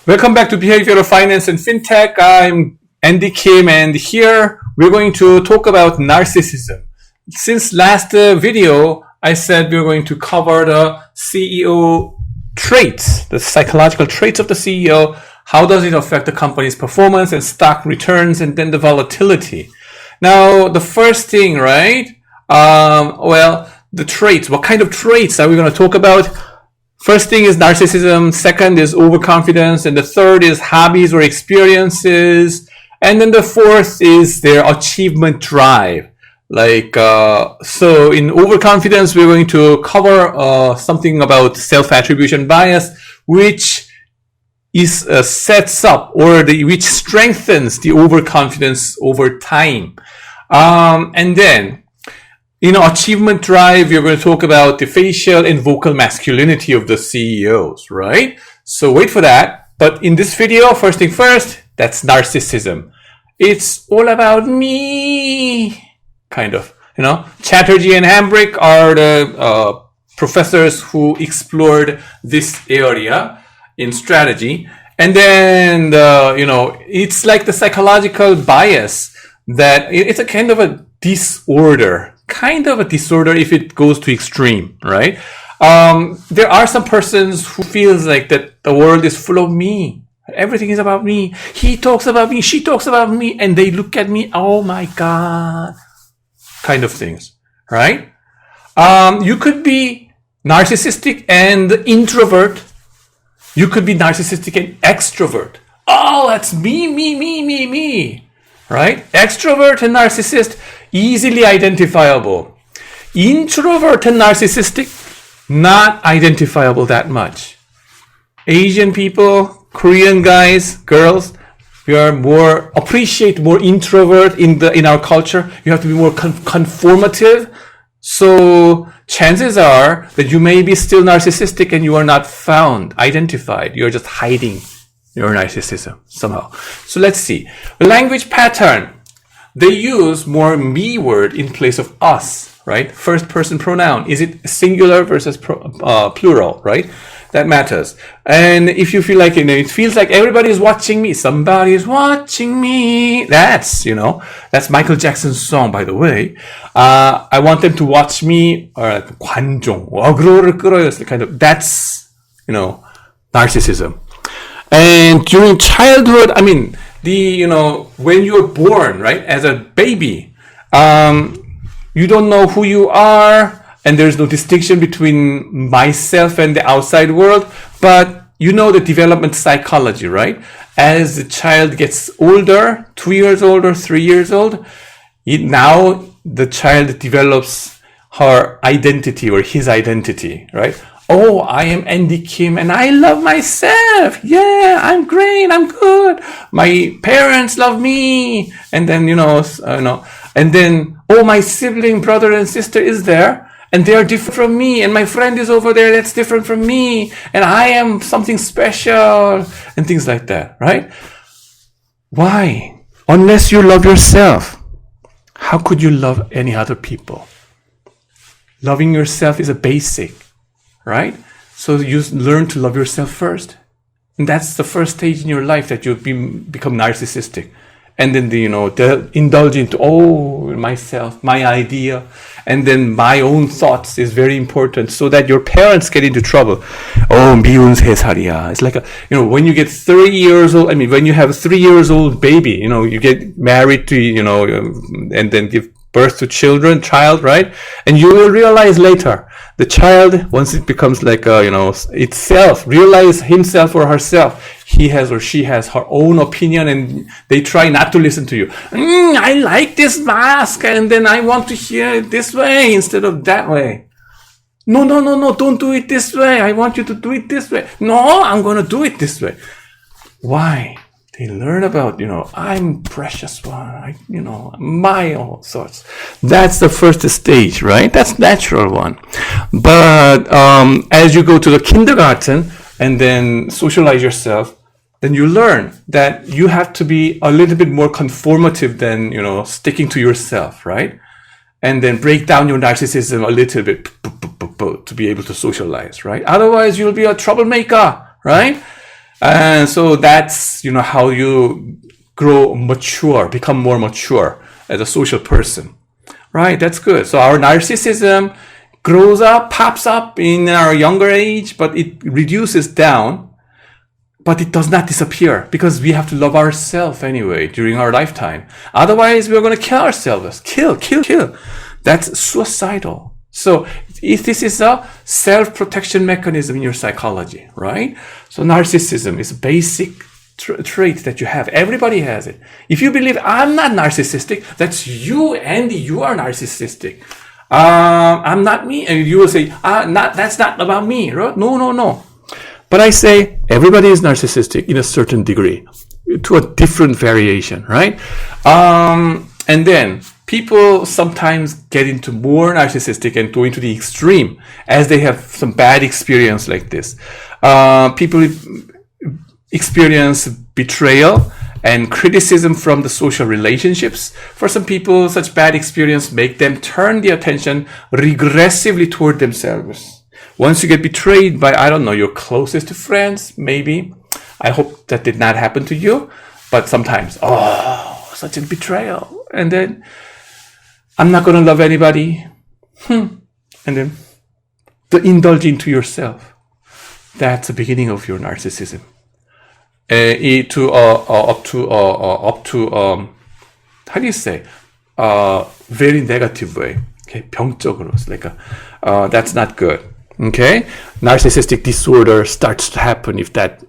Welcome back to Behavioral Finance and FinTech. I'm Andy Kim, and here we're going to talk about narcissism. Since last video, I said we're going to cover the CEO traits, the psychological traits of the CEO. How does it affect the company's performance and stock returns, and then the volatility? Now, the first thing, right? The traits. What kind of traits are we going to talk about? First thing is narcissism, second is overconfidence, and the third is hobbies or experiences, and then the fourth is their achievement drive. So in overconfidence, we're going to cover something about self-attribution bias, which is sets up which strengthens the overconfidence over time. And then achievement drive, you're going to talk about the facial and vocal masculinity of the CEOs, right? So wait for that. But in this video, first thing first, that's narcissism. It's all about me, kind of. Chatterjee and Hambrick are the professors who explored this area in strategy. And then, it's like the psychological bias that it's a kind of a disorder if it goes to extreme, right? There are some persons who feels like that the world is full of me. Everything is about me. He talks about me. She talks about me. And they look at me. Oh my God. Kind of things, right? You could be narcissistic and introvert. You could be narcissistic and extrovert. Oh, that's me. Right? Extrovert and narcissist, easily identifiable. Introvert and narcissistic, not identifiable that much. Asian people, Korean guys, girls, we are appreciate more introvert in our culture. You have to be more conformative. So chances are that you may be still narcissistic and you are not identified. You're just hiding your narcissism somehow. So let's see. Language pattern. They use more me word in place of us, right? First person pronoun. Is it singular versus plural, right? That matters. And if you feel like, it feels like everybody is watching me. Somebody is watching me. That's Michael Jackson's song, by the way. I want them to watch me. Or 관종. 어그로를 끌어요. Kind of, that's, narcissism. And during childhood, when you're born, right, as a baby, you don't know who you are, and there's no distinction between myself and the outside world, but the development psychology, right? As the child gets older, 2 years old or 3 years old, now the child develops her identity or his identity, right? Oh, I am Andy Kim and I love myself. Yeah, I'm great. I'm good. My parents love me. And then, and then, oh, my sibling, brother and sister is there and they are different from me. And my friend is over there. That's different from me. And I am something special and things like that, right? Why? Unless you love yourself, how could you love any other people? Loving yourself is a basic. Right? So you learn to love yourself first. And that's the first stage in your life that you become narcissistic. And then, indulge into, myself, my idea. And then my own thoughts is very important so that your parents get into trouble. Oh, 미운 3살이야. It's like, when you get 3 years old, when you have a 3 years old baby, you get married to, and then give birth to child, right? And you will realize later, the child, once it becomes like, itself, realize himself or herself, he has or she has her own opinion and they try not to listen to you. I like this mask and then I want to hear it this way instead of that way. No, don't do it this way. I want you to do it this way. No, I'm going to do it this way. Why? They learn about, I'm precious one, my own sorts. That's the first stage, right? That's natural one. But as you go to the kindergarten and then socialize yourself, then you learn that you have to be a little bit more conformative than, sticking to yourself, right? And then break down your narcissism a little bit to be able to socialize, right? Otherwise, you'll be a troublemaker, right? And so that's, how you grow mature, become more mature as a social person, right? That's good. So our narcissism grows up, pops up in our younger age, but it reduces down, but it does not disappear because we have to love ourselves anyway during our lifetime. Otherwise, we're going to kill ourselves. Kill. That's suicidal. So if this is a self-protection mechanism in your psychology, right? So narcissism is a basic trait that you have. Everybody has it. If you believe I'm not narcissistic, that's you, Andy. You are narcissistic. I'm not me. And you will say, that's not about me. Right? No. But I say everybody is narcissistic in a certain degree, to a different variation, right? And then people sometimes get into more narcissistic and go into the extreme as they have some bad experience like this. People experience betrayal and criticism from the social relationships. For some people, such bad experience make them turn the attention regressively toward themselves. Once you get betrayed by, your closest friends, maybe. I hope that did not happen to you. But sometimes, such a betrayal. And then, I'm not going to love anybody. And then, to indulge into yourself. That's the beginning of your narcissism. Up to how do you say? Very negative way. Okay, 병적으로. It's like that's not good. Okay, narcissistic disorder starts to happen if that,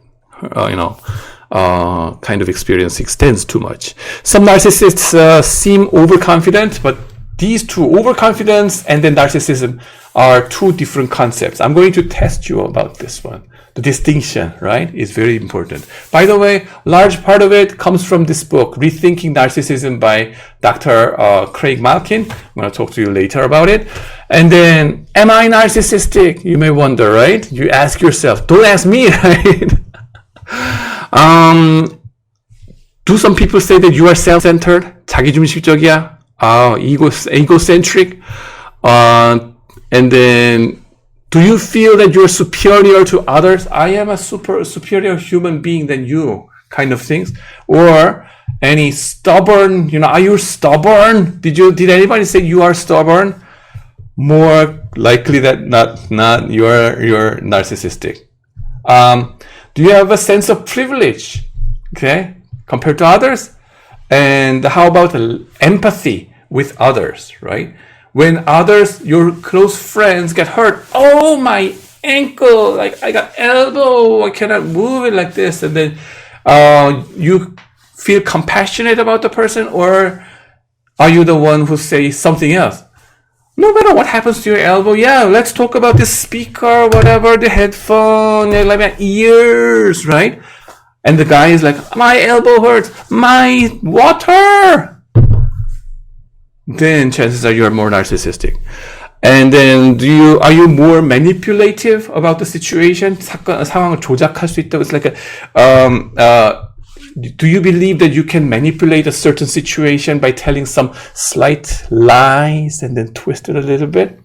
kind of experience extends too much. Some narcissists seem overconfident, but these two, overconfidence and then narcissism, are two different concepts. I'm going to test you about this one. The distinction, right, is very important. By the way, large part of it comes from this book, Rethinking Narcissism by Dr. Craig Malkin. I'm going to talk to you later about it. And then, am I narcissistic? You may wonder, right? You ask yourself. Don't ask me, right? Do some people say that you are self-centered? 자기중심적이야? Egocentric? And then, do you feel that you're superior to others? I am a superior human being than you, kind of things. Or any stubborn, are you stubborn? Did anybody say you are stubborn? More likely that not you're narcissistic. Do you have a sense of privilege? Okay, compared to others? And how about empathy with others, right? When others, your close friends get hurt, oh, my ankle, like I got elbow, I cannot move it like this. And then you feel compassionate about the person, or are you the one who says something else? No matter what happens to your elbow, let's talk about this speaker, whatever, the headphone, like my ears, right? And the guy is like, my elbow hurts, my water. Then chances are you are more narcissistic. And then are you more manipulative about the situation? 상황을 조작할 수 있다고. It's like do you believe that you can manipulate a certain situation by telling some slight lies and then twist it a little bit?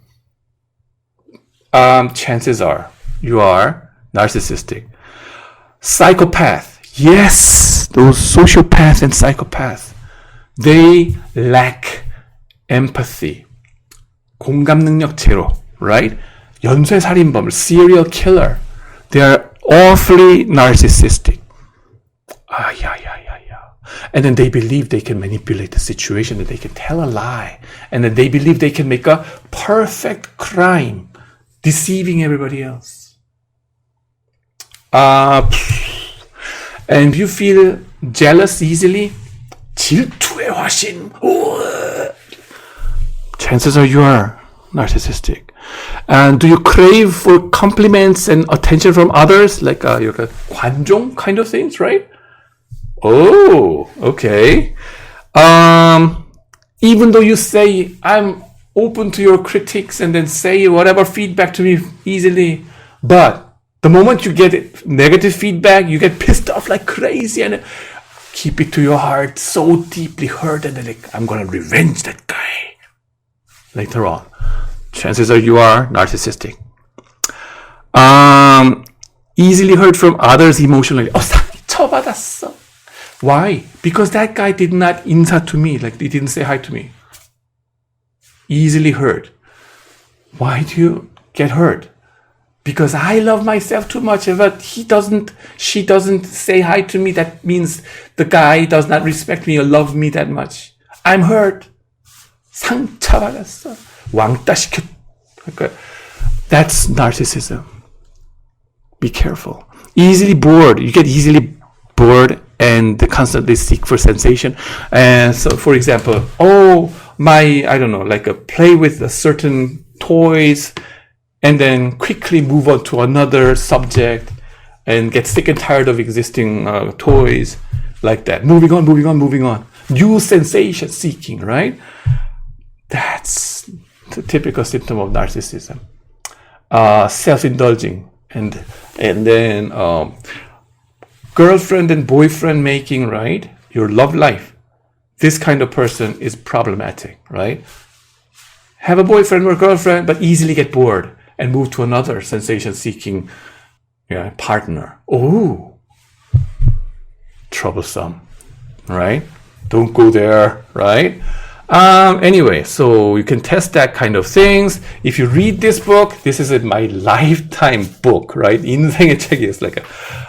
Chances are you are narcissistic. Psychopath. Yes, those sociopaths and psychopaths, they lack empathy. 공감 능력 제로, right? 연쇄살인범, serial killer. They are awfully narcissistic. And then they believe they can manipulate the situation, that they can tell a lie. And then they believe they can make a perfect crime, deceiving everybody else. And you feel jealous easily? 질투의 화신. Chances are you are narcissistic. And do you crave for compliments and attention from others? Like 관종 kind of things, right? Oh, okay. Even though you say, I'm open to your critiques and then say whatever feedback to me easily, but the moment you get negative feedback, you get pissed off like crazy and keep it to your heart, so deeply hurt, and then like, I'm going to revenge that guy later on. Chances are you are narcissistic. easily hurt from others emotionally. 상처받았어. Why? Because that guy did not 인사 to me, like he didn't say hi to me. Easily hurt. Why do you get hurt? Because I love myself too much, but she doesn't say hi to me. That means the guy does not respect me or love me that much. I'm hurt. 상처받았어. 왕따 시켰. That's narcissism. Be careful. Easily bored. You get easily bored and constantly seek for sensation. And so, for example, play with a certain toys, and then quickly move on to another subject and get sick and tired of existing toys, like that. Moving on. New sensation seeking, right? That's the typical symptom of narcissism. Self-indulging, and then girlfriend and boyfriend making, right? Your love life. This kind of person is problematic, right? Have a boyfriend or girlfriend, but easily get bored and move to another sensation-seeking partner. Oh, troublesome, right? Don't go there, right? Anyway, so you can test that kind of things. If you read this book, this is my lifetime book, right? 인생의 책이 is like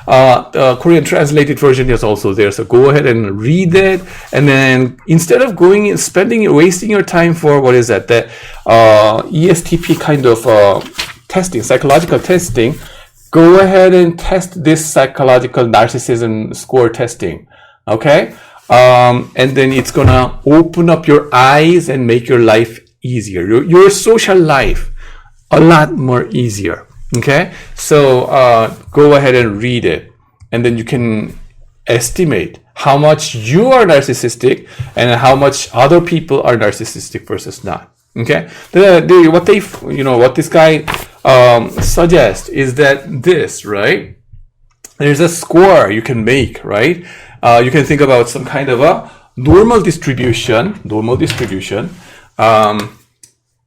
the Korean translated version is also there. So go ahead and read it. And then instead of wasting your time for the ESTP kind of testing, psychological testing, go ahead and test this psychological narcissism score testing. Okay? And then it's gonna open up your eyes and make your life easier, your social life a lot more easier. Okay, so go ahead and read it, and then you can estimate how much you are narcissistic and how much other people are narcissistic versus not. Okay, what this guy suggests is that there's a score you can make, right? You can think about some kind of a normal distribution.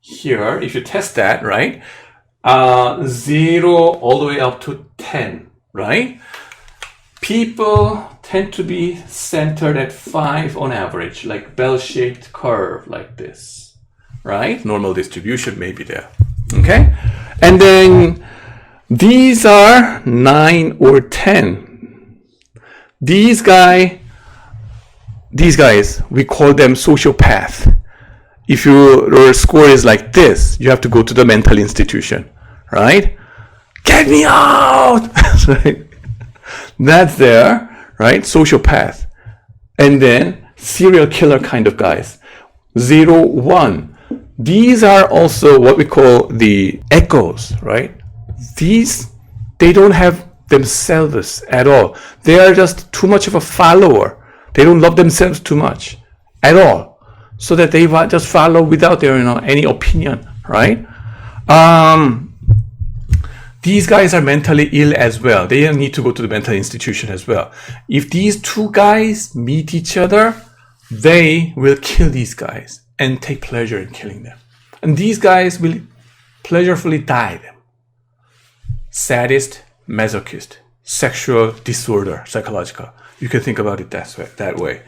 Here, if you test that, right? 0 all the way up to 10, right? People tend to be centered at 5 on average, like bell-shaped curve like this, right? Normal distribution may be there, okay? And then these are 9 or 10. These guys, we call them sociopath. If your score is like this, you have to go to the mental institution, right? Get me out! Right? That's there, right? Sociopath. And then serial killer kind of guys. 0, 1. These are also what we call the echoes, right? They don't have themselves at all. They are just too much of a follower. They don't love themselves too much at all, so that they just follow without their any opinion, right? These guys are mentally ill as well. They need to go to the mental institution as well. If these two guys meet each other, they will kill these guys and take pleasure in killing them, and these guys will pleasurefully die them. Sadist, masochist, sexual disorder, psychological. You can think about it that way.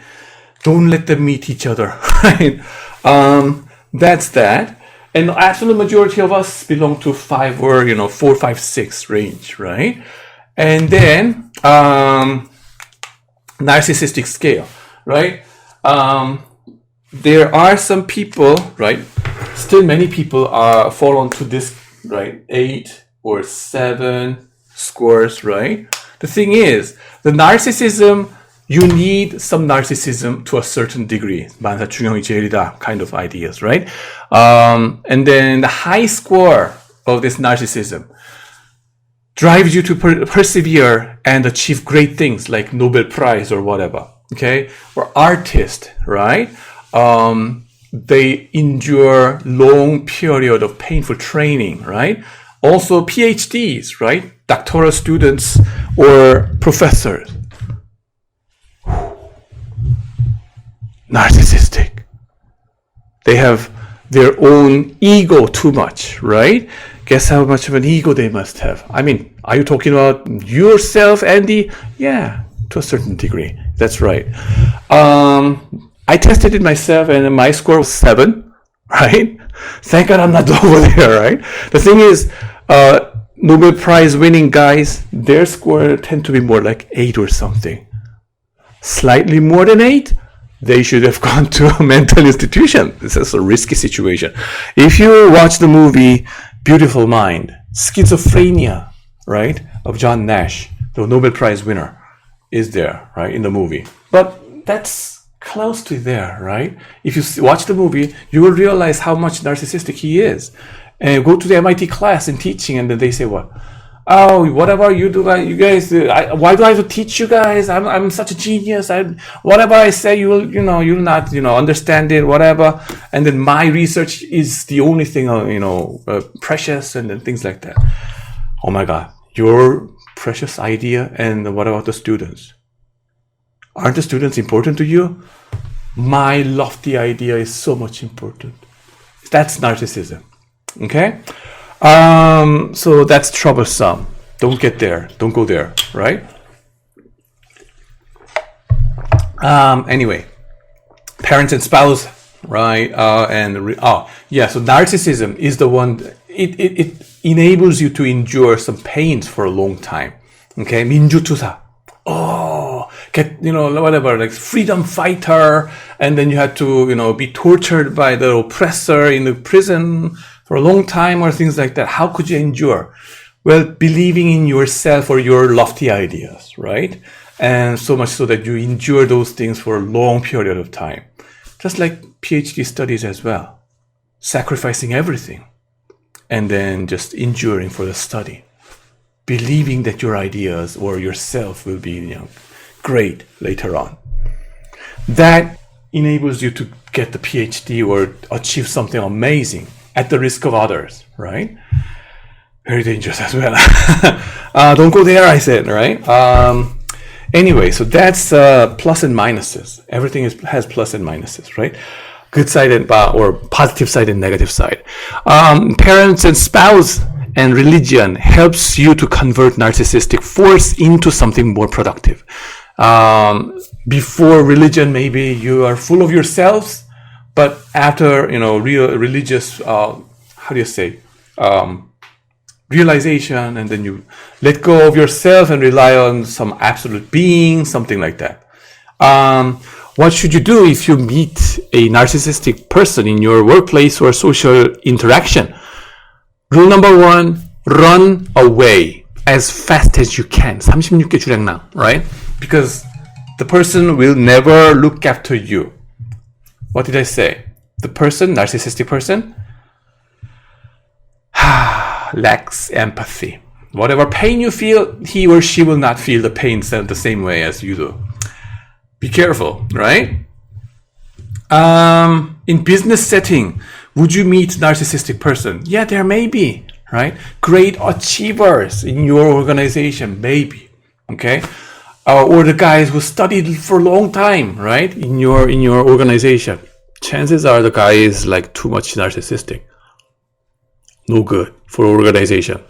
Don't let them meet each other, right? That's that. And the absolute majority of us belong to 5 or 4, 5, 6 range, right? And then narcissistic scale, right? There are some people, right? Still many people fall onto this, right? 8 or 7 scores, right? The thing is, the narcissism, you need some narcissism to a certain degree. 만사 중형이 제일이다 kind of ideas, right? And then the high score of this narcissism drives you to persevere and achieve great things like Nobel Prize or whatever, okay? Or artist, right? They endure long period of painful training, right? Also PhDs, right? Doctoral students or professors. Narcissistic. They have their own ego too much, right? Guess how much of an ego they must have. I mean, are you talking about yourself, Andy? Yeah, to a certain degree. That's right. I tested it myself, and my score was 7, right? Thank God I'm not over there, right? The thing is, Nobel Prize winning guys, their score tend to be more like 8 or something. Slightly more than 8, they should have gone to a mental institution. This is a risky situation. If you watch the movie Beautiful Mind, schizophrenia, right, of John Nash, the Nobel Prize winner, is there, right, in the movie. But that's close to there, right? If you watch the movie, you will realize how much narcissistic he is. And you go to the MIT class in teaching, and then they say, what? Oh, whatever you do, you guys, why do I have to teach you guys? I'm such a genius. Whatever I say, you'll not, understand it, whatever. And then my research is the only thing, precious, and then things like that. Oh my God, your precious idea. And what about the students? Aren't the students important to you? My lofty idea is so much important. That's narcissism. Okay? So that's troublesome. Don't get there. Don't go there, right? Anyway, parents and spouse, right? So narcissism is the one, it enables you to endure some pains for a long time. Okay? 민주투사. Whatever, like freedom fighter, and then you had to, be tortured by the oppressor in the prison for a long time or things like that. How could you endure? Well, believing in yourself or your lofty ideas, right? And so much so that you endure those things for a long period of time. Just like PhD studies as well. Sacrificing everything and then just enduring for the study. Believing that your ideas or yourself will be, great later on. That enables you to get the PhD or achieve something amazing at the risk of others, right? Very dangerous as well. Don't go there, I said, right? Anyway, so that's plus and minuses. Everything has plus and minuses, right? Good side or positive side and negative side. Parents and spouse and religion helps you to convert narcissistic force into something more productive. Before religion, maybe you are full of yourselves, but after, real religious, realization, and then you let go of yourself and rely on some absolute being, something like that. What should you do if you meet a narcissistic person in your workplace or social interaction? Rule number 1, run away as fast as you can. 36개 주량랑, right? Because the person will never look after you. What did I say? The person, narcissistic person, lacks empathy. Whatever pain you feel, he or she will not feel the pain the same way as you do. Be careful, right? In business setting, would you meet narcissistic person? Yeah, there may be, right? Great achievers in your organization, maybe, okay? Or the guys who studied for a long time, right? In your organization. Chances are the guy is like too much narcissistic. No good for organization.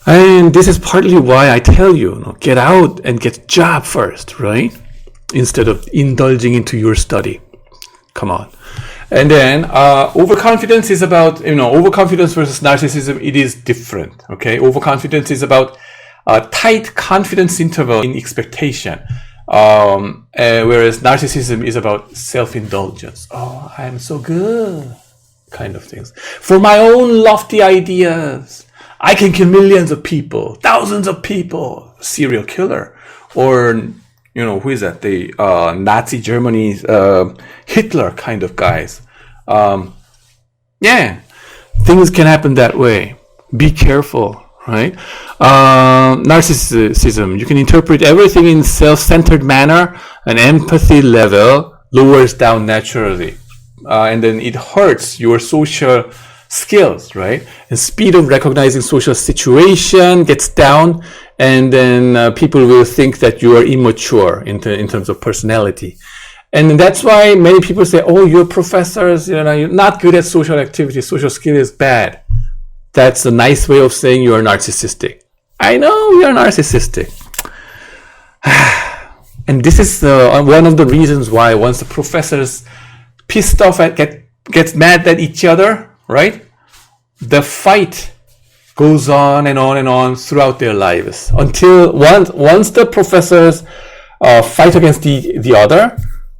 And this is partly why I tell you, get out and get a job first, right? Instead of indulging into your study. Come on. And then overconfidence is about, overconfidence versus narcissism, it is different, okay? Overconfidence is about a tight confidence interval in expectation, whereas narcissism is about self-indulgence. Oh, I'm so good, kind of things. For my own lofty ideas, I can kill millions of people, thousands of people, serial killer. Or, who is that? The Nazi Germany's Hitler kind of guys. Things can happen that way. Be careful. Right? Narcissism, you can interpret everything in self-centered manner, and empathy level lowers down naturally. And then it hurts your social skills, right? And speed of recognizing social situation gets down, and then people will think that you are immature in terms of personality. And that's why many people say, oh, you're professors, you're not good at social activities, social skill is bad. That's a nice way of saying you are narcissistic. I know we are narcissistic. And this is one of the reasons why once the professors pissed off at gets mad at each other, right? The fight goes on and on and on throughout their lives until once the professors fight against the other,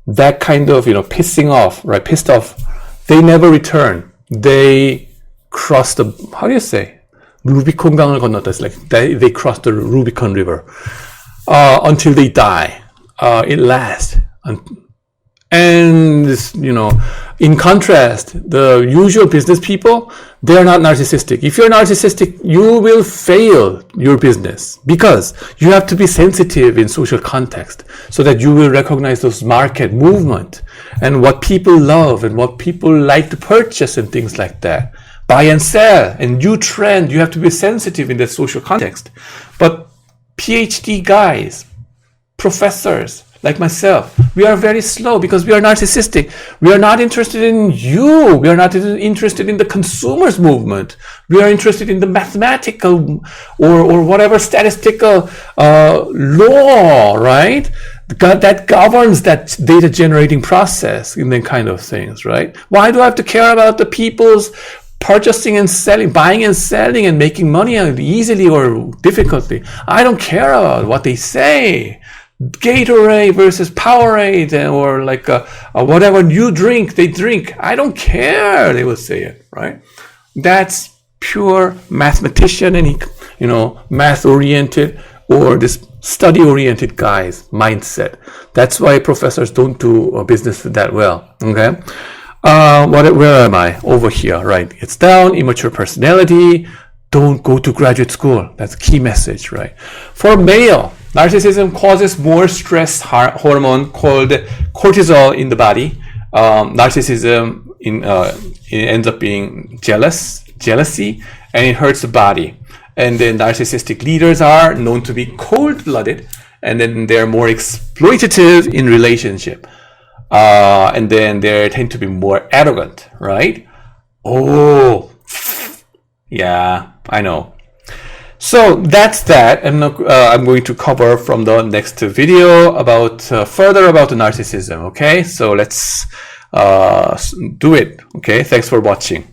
that kind of pissed off, they never return. They cross the, how do you say, 루비콘 강을 건넜다. It's like they cross the Rubicon River until they die. It lasts. And in contrast, the usual business people, they're not narcissistic. If you're narcissistic, you will fail your business because you have to be sensitive in social context so that you will recognize those market movement and what people love and what people like to purchase and things like that. Buy and sell and new trend. You have to be sensitive in that social context. But PhD guys, professors, like myself, we are very slow because we are narcissistic. We are not interested in you. We are not interested in the consumers movement. We are interested in the mathematical or whatever statistical law, right? That governs that data generating process and then kind of things, right? Why do I have to care about the people's purchasing and selling, buying and selling and making money easily or difficultly? I don't care about what they say. Gatorade versus Powerade or like whatever new drink they drink. I don't care. They will say it, right? That's pure mathematician and math oriented or this study oriented guy's mindset. That's why professors don't do business that well. Okay. Where am I? Over here, right? It's down. Immature personality. Don't go to graduate school. That's a key message, right? For male, narcissism causes more stress hormone called cortisol in the body. Narcissism it ends up being jealousy, and it hurts the body. And then narcissistic leaders are known to be cold-blooded, and then they're more exploitative in relationship. And then they tend to be more arrogant, right? Oh, yeah, I know. So that's that. I'm going to cover from the next video about further about the narcissism. Okay, so let's do it. Okay, thanks for watching.